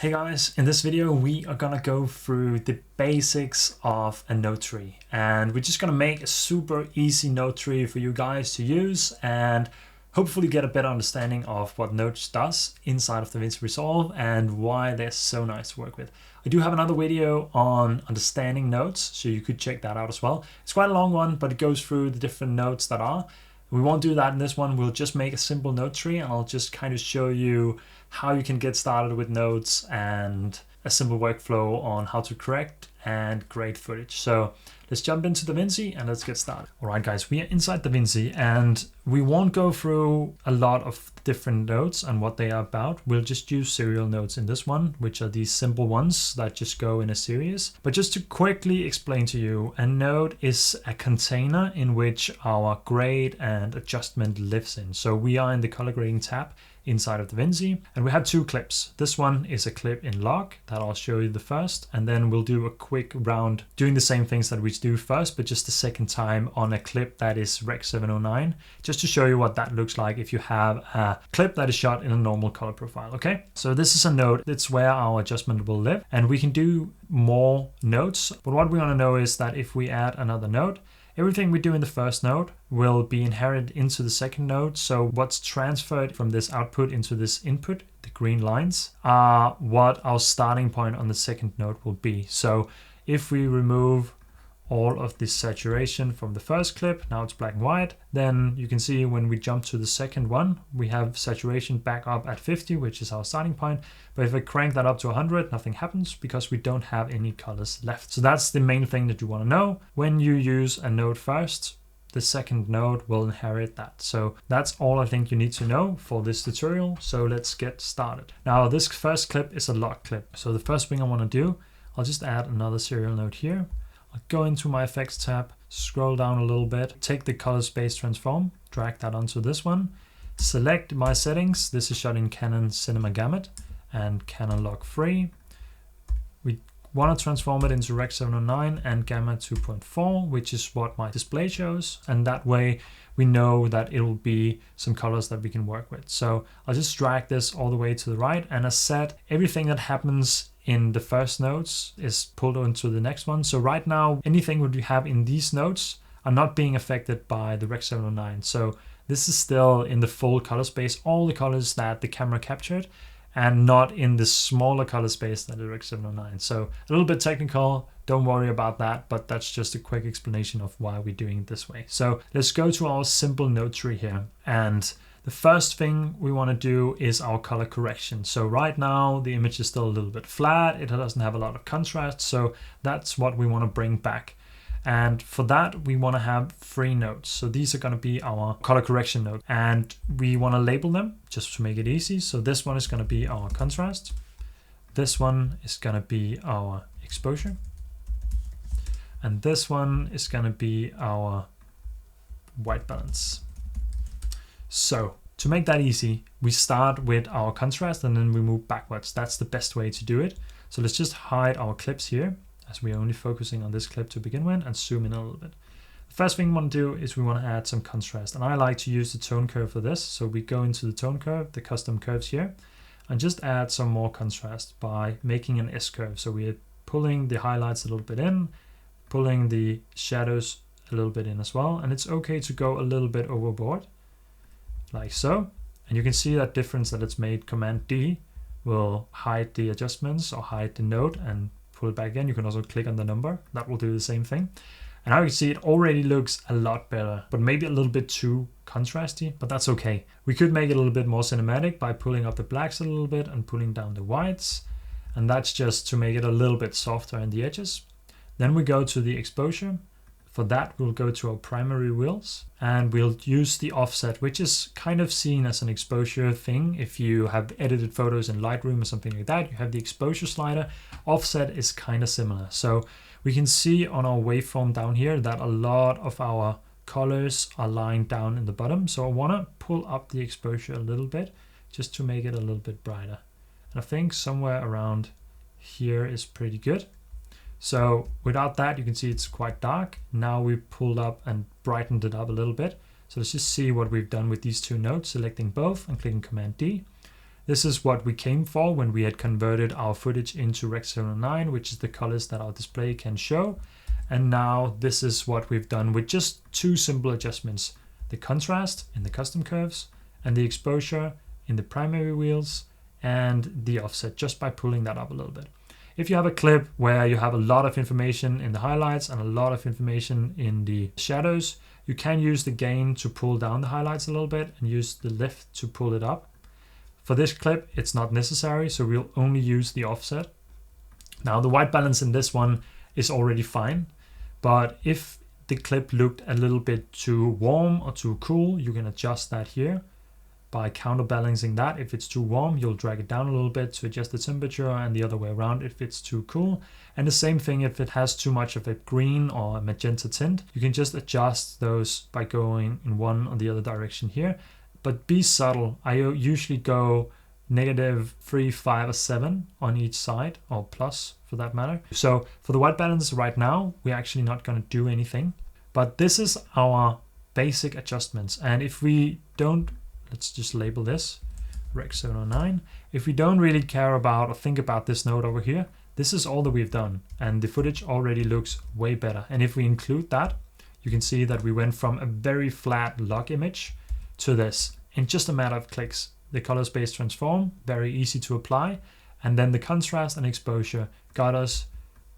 Hey guys, in this video we are gonna go through the basics of a note tree, and we're just gonna make a super easy note tree for you guys to use and hopefully get a better understanding of what notes does inside of Davinci Resolve and why they're so nice to work with. I do have another video on understanding notes, so you could check that out as well. It's quite a long one, but it goes through the different notes that are. We won't do that in this one. We'll just make a simple note tree, and I'll just kind of show you how you can get started with notes and a simple workflow on how to correct and grade footage. So let's jump into Davinci and let's get started. All right, guys, we are inside Davinci and we won't go through a lot of different notes and what they are about. We'll just use serial notes in this one, which are these simple ones that just go in a series. But just to quickly explain to you, a note is a container in which our grade and adjustment lives in. So we are in the color grading tab inside of Davinci, and we have two clips. This one is a clip in log that I'll show you the first, and then we'll do a quick round doing the same things that we do first, but just the second time on a clip that is Rec 709, just to show you what that looks like if you have a clip that is shot in a normal color profile. Okay, so this is a node. It's where our adjustment will live, and we can do more nodes, but what we want to know is that if we add another node, everything we do in the first node will be inherited into the second node. So what's transferred from this output into this input, the green lines, are what our starting point on the second node will be. So if we remove all of this saturation from the first clip, now it's black and white, then you can see when we jump to the second one, we have saturation back up at 50, which is our starting point. But if I crank that up to 100, nothing happens because we don't have any colors left. So that's the main thing that you want to know. When you use a node first, the second node will inherit that. So that's all I think you need to know for this tutorial. So let's get started. Now this first clip is a log clip. So the first thing I want to do, I'll just add another serial node here. I'll go into my effects tab, scroll down a little bit, take the color space transform, drag that onto this one, select my settings. This is shot in Canon Cinema Gamut and Canon Log 3. We want to transform it into Rec 709 and Gamma 2.4, which is what my display shows. And that way we know that it will be some colors that we can work with. So I'll just drag this all the way to the right. And as said, everything that happens in the first nodes is pulled into the next one. So right now, anything that we have in these nodes are not being affected by the Rec 709. So this is still in the full color space, all the colors that the camera captured, and not in the smaller color space that the Rec 709. So a little bit technical, don't worry about that, but that's just a quick explanation of why we're doing it this way. So let's go to our simple node tree here. And the first thing we want to do is our color correction. So right now the image is still a little bit flat. It doesn't have a lot of contrast. So that's what we want to bring back. And for that, we want to have 3 nodes. So these are going to be our color correction nodes. And we want to label them just to make it easy. So this one is going to be our contrast. This one is going to be our exposure. And this one is going to be our white balance. So to make that easy, we start with our contrast and then we move backwards. That's the best way to do it. So let's just hide our clips here, as we're only focusing on this clip to begin with, and zoom in a little bit. The first thing we want to do is we want to add some contrast, and I like to use the tone curve for this. So we go into the tone curve, the custom curves here, and just add some more contrast by making an S curve. So we're pulling the highlights a little bit in, pulling the shadows a little bit in as well. And it's okay to go a little bit overboard, like so. And you can see that difference that it's made. Command D will hide the adjustments or hide the node and pull it back again. You can also click on the number. That will do the same thing. And now you can see it already looks a lot better, but maybe a little bit too contrasty, but that's okay. We could make it a little bit more cinematic by pulling up the blacks a little bit and pulling down the whites. And that's just to make it a little bit softer in the edges. Then we go to the exposure. For that, we'll go to our primary wheels and we'll use the offset, which is kind of seen as an exposure thing. If you have edited photos in Lightroom or something like that, you have the exposure slider. Offset is kind of similar. So we can see on our waveform down here that a lot of our colors are lying down in the bottom. So I want to pull up the exposure a little bit just to make it a little bit brighter. And I think somewhere around here is pretty good. So without that, you can see it's quite dark. Now we pulled up and brightened it up a little bit. So let's just see what we've done with these 2 nodes, selecting both and clicking Command D. This is what we came for when we had converted our footage into Rec. 709, which is the colors that our display can show. And now this is what we've done with just two simple adjustments: the contrast in the custom curves and the exposure in the primary wheels and the offset, just by pulling that up a little bit. If you have a clip where you have a lot of information in the highlights and a lot of information in the shadows, you can use the gain to pull down the highlights a little bit and use the lift to pull it up. For this clip, it's not necessary, so we'll only use the offset. Now the white balance in this one is already fine, but if the clip looked a little bit too warm or too cool, you can adjust that here by counterbalancing that. If it's too warm, you'll drag it down a little bit to adjust the temperature, and the other way around if it's too cool. And the same thing if it has too much of a green or a magenta tint, you can just adjust those by going in one or the other direction here. But be subtle. I usually go -3, 5, or 7 on each side, or plus for that matter. So for the white balance right now, we're actually not going to do anything. But this is our basic adjustments. And if we don't, let's just label this Rec. 709. If we don't really care about or think about this node over here, this is all that we've done. And the footage already looks way better. And if we include that, you can see that we went from a very flat log image to this in just a matter of clicks. The color space transform, very easy to apply. And then the contrast and exposure got us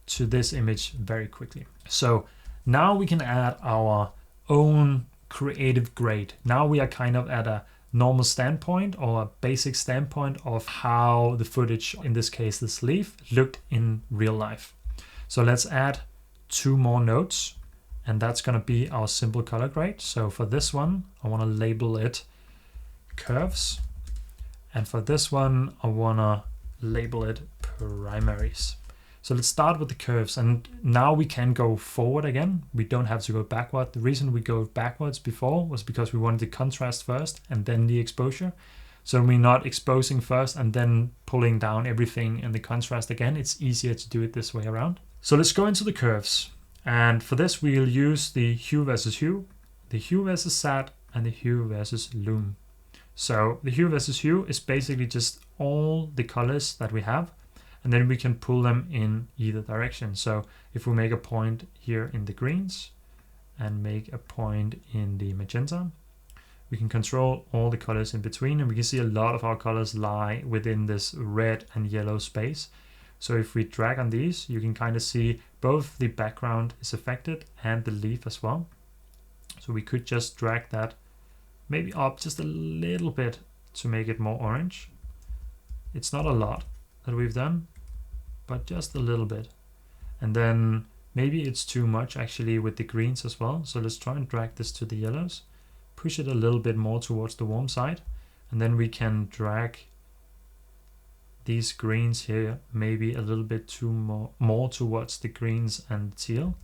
to this image very quickly. So now we can add our own creative grade. Now we are kind of at a normal standpoint, or a basic standpoint, of how the footage, in this case this leaf, looked in real life. So let's add 2 more nodes, and that's going to be our simple color grade. So for this one, I want to label it curves, and for this one I want to label it primaries. So let's start with the curves, and now we can go forward again. We don't have to go backward. The reason we go backwards before was because we wanted the contrast first and then the exposure. So we're not exposing first and then pulling down everything in the contrast again. It's easier to do it this way around. So let's go into the curves. And for this, we'll use the hue versus hue, the hue versus sat, and the hue versus loom. So the hue versus hue is basically just all the colors that we have, and then we can pull them in either direction. So if we make a point here in the greens and make a point in the magenta, we can control all the colors in between, and we can see a lot of our colors lie within this red and yellow space. So if we drag on these, you can kind of see both the background is affected and the leaf as well. So we could just drag that maybe up just a little bit to make it more orange. It's not a lot that we've done, but just a little bit. And then maybe it's too much actually with the greens as well. So let's try and drag this to the yellows, push it a little bit more towards the warm side, and then we can drag these greens here maybe a little bit more towards the greens and teal,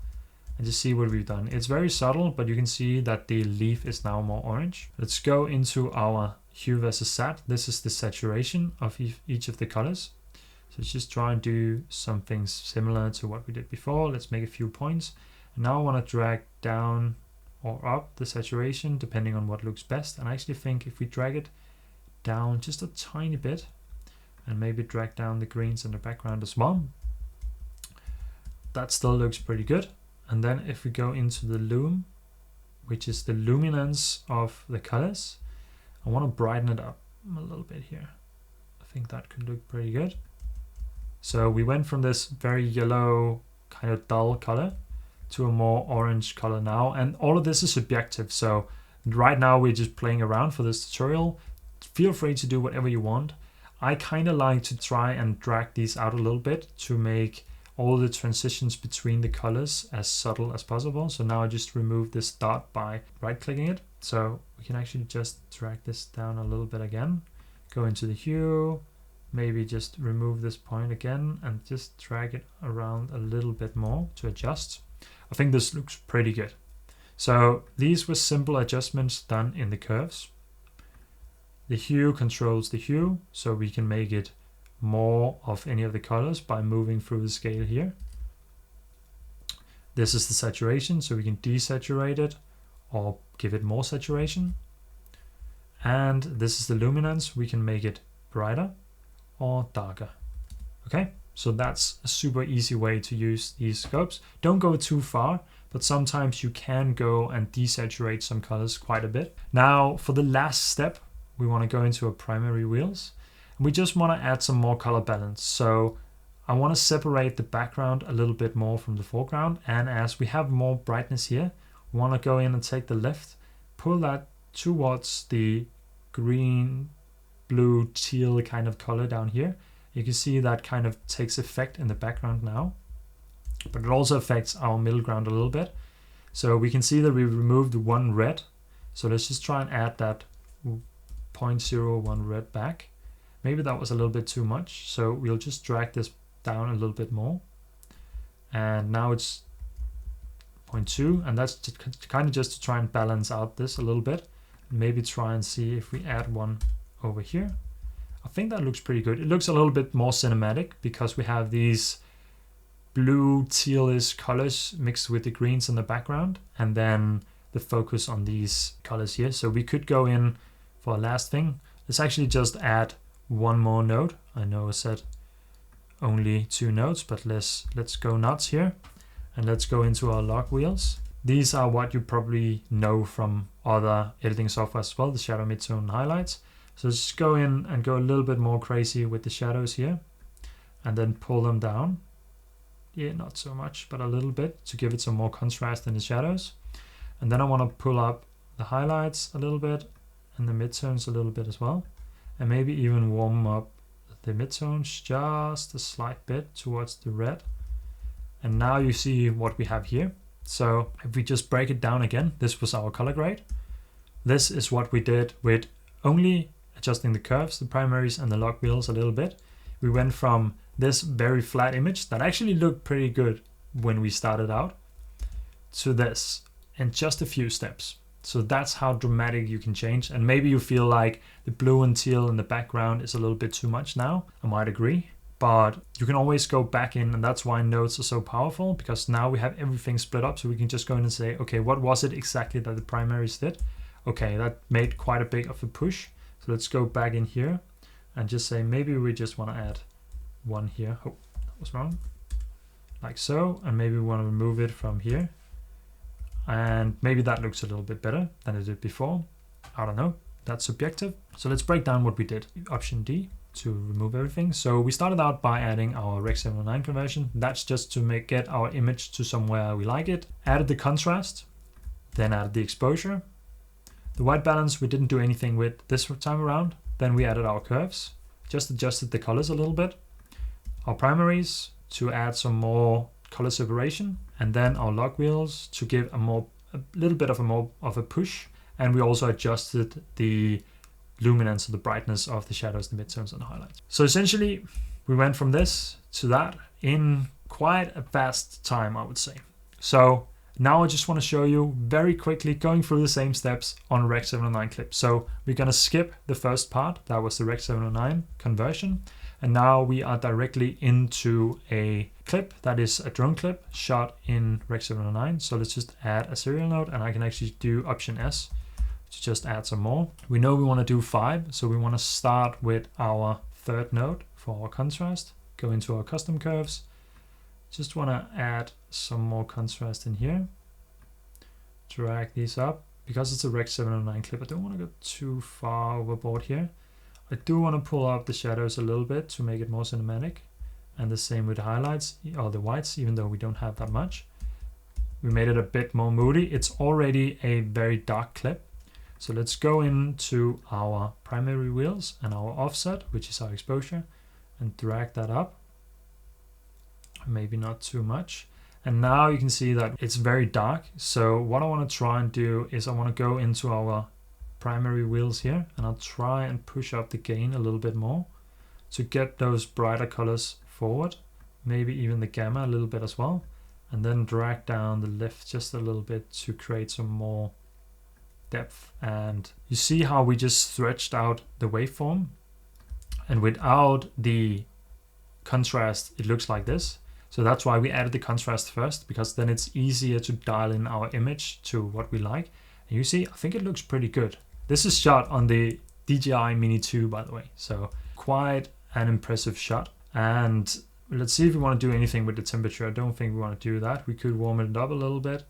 and just see what we've done. It's very subtle, but you can see that the leaf is now more orange. Let's go into our hue versus sat. This is the saturation of each of the colors. So let's just try and do something similar to what we did before. Let's make a few points. And now I want to drag down or up the saturation depending on what looks best. And I actually think if we drag it down just a tiny bit and maybe drag down the greens in the background as well, that still looks pretty good. And then if we go into the loom, which is the luminance of the colors, I want to brighten it up a little bit here. I think that could look pretty good. So we went from this very yellow kind of dull color to a more orange color now, and all of this is subjective. So right now we're just playing around for this tutorial. Feel free to do whatever you want. I kind of like to try and drag these out a little bit to make all the transitions between the colors as subtle as possible. So now I just remove this dot by right clicking it. So we can actually just drag this down a little bit again, go into the hue, maybe just remove this point again and just drag it around a little bit more to adjust. I think this looks pretty good. So these were simple adjustments done in the curves. The hue controls the hue, so we can make it more of any of the colors by moving through the scale here. This is the saturation, so we can desaturate it or give it more saturation. And this is the luminance. We can make it brighter or darker. Okay, so that's a super easy way to use these scopes. Don't go too far, but sometimes you can go and desaturate some colors quite a bit. Now for the last step, we want to go into our primary wheels, and we just want to add some more color balance. So I want to separate the background a little bit more from the foreground, and as we have more brightness here, we want to go in and take the left, pull that towards the green, blue, teal kind of color down here. You can see that kind of takes effect in the background now, but it also affects our middle ground a little bit. So we can see that we removed one red. So let's just try and add that 0.01 red back. Maybe that was a little bit too much. So we'll just drag this down a little bit more. And now it's 0.2, and that's kind of just to try and balance out this a little bit. Maybe try and see if we add one over here. I think that looks pretty good. It looks a little bit more cinematic because we have these blue tealish colors mixed with the greens in the background, and then the focus on these colors here. So we could go in for a last thing. Let's actually just add one more node. I know I said only 2 nodes, but let's go nuts here, and let's go into our log wheels. These are what you probably know from other editing software as well, the shadow, midtone, and highlights. So just go in and go a little bit more crazy with the shadows here, and then pull them down. Yeah, not so much, but a little bit to give it some more contrast in the shadows. And then I want to pull up the highlights a little bit and the midtones a little bit as well. And maybe even warm up the midtones just a slight bit towards the red. And now you see what we have here. So if we just break it down again, this was our color grade. This is what we did with only adjusting the curves, the primaries, and the log wheels a little bit. We went from this very flat image that actually looked pretty good when we started out to this in just a few steps. So that's how dramatic you can change. And maybe you feel like the blue and teal in the background is a little bit too much now. I might agree, but you can always go back in, and that's why nodes are so powerful, because now we have everything split up. So we can just go in and say, okay, what was it exactly that the primaries did? Okay, that made quite a big of a push. So let's go back in here and just say, maybe we just want to add one here. Oh, that was wrong. Like so. And maybe we want to remove it from here. And maybe that looks a little bit better than it did before. I don't know. That's subjective. So let's break down what we did. Option D to remove everything. So we started out by adding our Rec 709 conversion. That's just to get our image to somewhere we like it. Added the contrast, then added the exposure. The white balance we didn't do anything with this time around. Then we added our curves, just adjusted the colors a little bit. Our primaries to add some more color separation, and then our log wheels to give a little bit of a push. And we also adjusted the luminance or the brightness of the shadows, the midtones, and the highlights. So essentially we went from this to that in quite a fast time, I would say. So now I just want to show you very quickly going through the same steps on Rec 709 clip. So we're going to skip the first part, that was the Rec 709 conversion. And now we are directly into a clip that is a drone clip shot in Rec 709. So let's just add a serial node, and I can actually do Option S to just add some more. We know we want to do 5, so we want to start with our third node for our contrast. Go into our custom curves. Just want to add some more contrast in here. Drag these up. Because it's a Rec 709 clip, I don't want to go too far overboard here. I do want to pull up the shadows a little bit to make it more cinematic. And the same with the highlights or the whites, even though we don't have that much. We made it a bit more moody. It's already a very dark clip. So let's go into our primary wheels and our offset, which is our exposure, and drag that up. Maybe not too much. And now you can see that it's very dark. So what I want to try and do is I want to go into our primary wheels here, and I'll try and push up the gain a little bit more to get those brighter colors forward, maybe even the gamma a little bit as well, and then drag down the lift just a little bit to create some more depth. And you see how we just stretched out the waveform, and without the contrast it looks like this. So that's why we added the contrast first, because then it's easier to dial in our image to what we like. And you see, I think it looks pretty good. This is shot on the DJI Mini 2, by the way. So quite an impressive shot. And let's see if we want to do anything with the temperature. I don't think we want to do that. We could warm it up a little bit,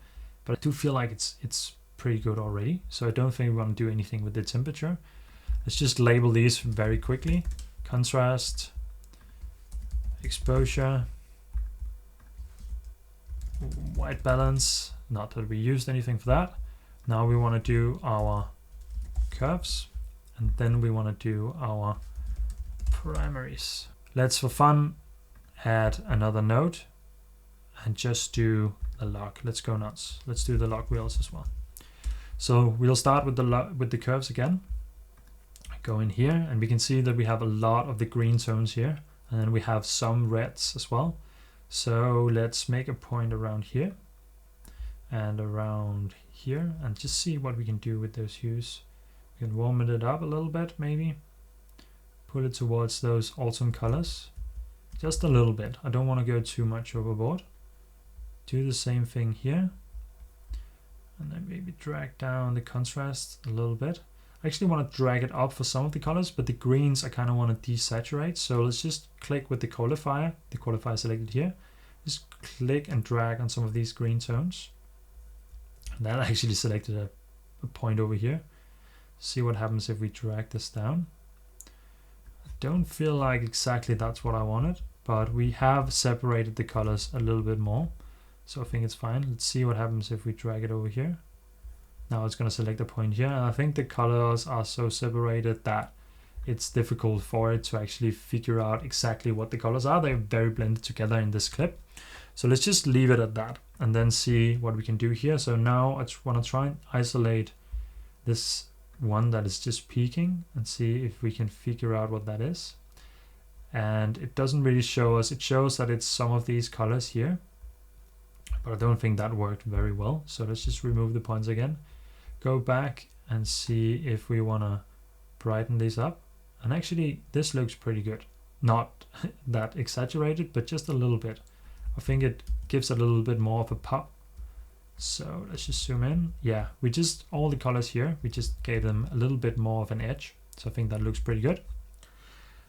but I do feel like it's pretty good already. So I don't think we want to do anything with the temperature. Let's just label these very quickly. Contrast, exposure, white balance. Not that we used anything for that. Now we want to do our curves, and then we want to do our primaries. Let's, for fun, add another node and just do the log. Let's go nuts. Let's do the log wheels as well. So we'll start with the curves again. Go in here, and we can see that we have a lot of the green tones here, and then we have some reds as well. So let's make a point around here and around here, and just see what we can do with those hues. We can warm it up a little bit, maybe pull it towards those autumn colors, just a little bit. I don't want to go too much overboard. Do the same thing here, and then maybe drag down the contrast a little bit. I actually want to drag it up for some of the colors, but the greens I kind of want to desaturate. So let's just click with the qualifier selected here. Just click and drag on some of these green tones. And that actually selected a point over here. See what happens if we drag this down. I don't feel like exactly that's what I wanted, but we have separated the colors a little bit more. So I think it's fine. Let's see what happens if we drag it over here. Now it's going to select a point here, and I think the colors are so separated that it's difficult for it to actually figure out exactly what the colors are. They're very blended together in this clip. So let's just leave it at that and then see what we can do here. So now I want to try and isolate this one that is just peaking and see if we can figure out what that is. And it doesn't really show us. It shows that it's some of these colors here, but I don't think that worked very well. So let's just remove the points again. Go back and see if we want to brighten these up. And actually this looks pretty good. Not that exaggerated, but just a little bit. I think it gives a little bit more of a pop. So let's just zoom in. Yeah, all the colors here, we just gave them a little bit more of an edge. So I think that looks pretty good.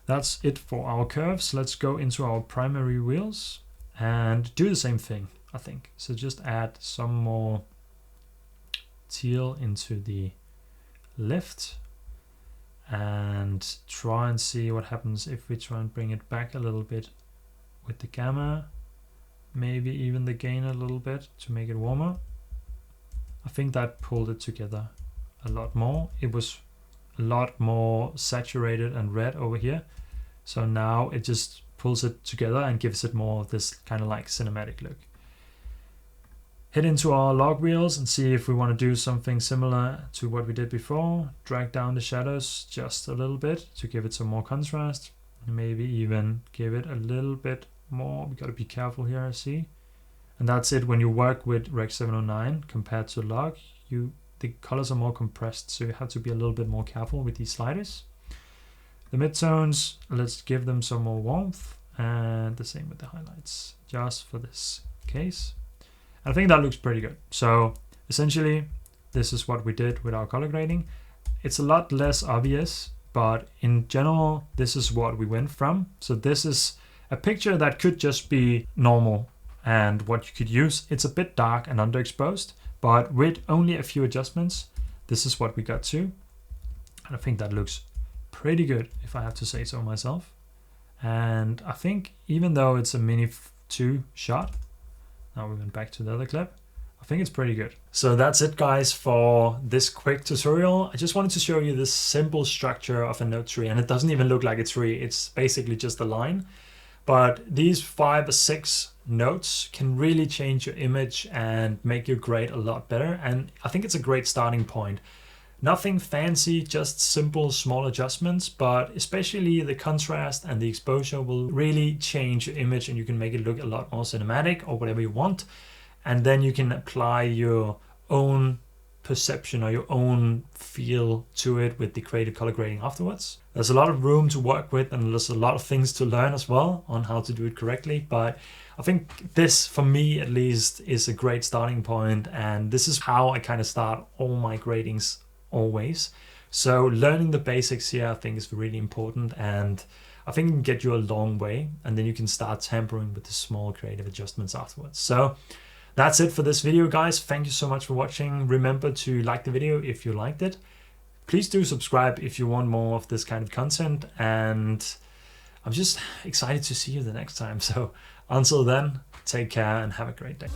That's it for our curves. Let's go into our primary wheels and do the same thing, I think. So just add some more teal into the lift and try and see what happens if we try and bring it back a little bit with the gamma, maybe even the gain a little bit to make it warmer. I think that pulled it together a lot more. It was a lot more saturated and red over here, so now it just pulls it together and gives it more of this kind of like cinematic look. Head into our log wheels and see if we want to do something similar to what we did before. Drag down the shadows just a little bit to give it some more contrast. Maybe even give it a little bit more. We got to be careful here, I see. And that's it. When you work with Rec 709 compared to log, the colors are more compressed, so you have to be a little bit more careful with these sliders. The midtones, let's give them some more warmth, and the same with the highlights, just for this case. I think that looks pretty good. So essentially, this is what we did with our color grading. It's a lot less obvious, but in general, this is what we went from. So this is a picture that could just be normal and what you could use. It's a bit dark and underexposed, but with only a few adjustments, this is what we got to. And I think that looks pretty good, if I have to say so myself. And I think even though it's a Mini 2 shot, now we went back to the other clip, I think it's pretty good. So that's it, guys, for this quick tutorial. I just wanted to show you this simple structure of a note tree, and it doesn't even look like a tree. It's basically just a line. But these 5 or 6 notes can really change your image and make your grade a lot better. And I think it's a great starting point. Nothing fancy, just simple small adjustments, but especially the contrast and the exposure will really change your image, and you can make it look a lot more cinematic or whatever you want. And then you can apply your own perception or your own feel to it with the creative color grading afterwards. There's a lot of room to work with, and there's a lot of things to learn as well on how to do it correctly. But I think this, for me at least, is a great starting point, and this is how I kind of start all my gradings always. So learning the basics here, I think, is really important, and I think it can get you a long way, and then you can start tampering with the small creative adjustments afterwards. So that's it for this video, guys. Thank you so much for watching. Remember to like the video if you liked it. Please do subscribe if you want more of this kind of content, and I'm just excited to see you the next time. So until then, take care and have a great day.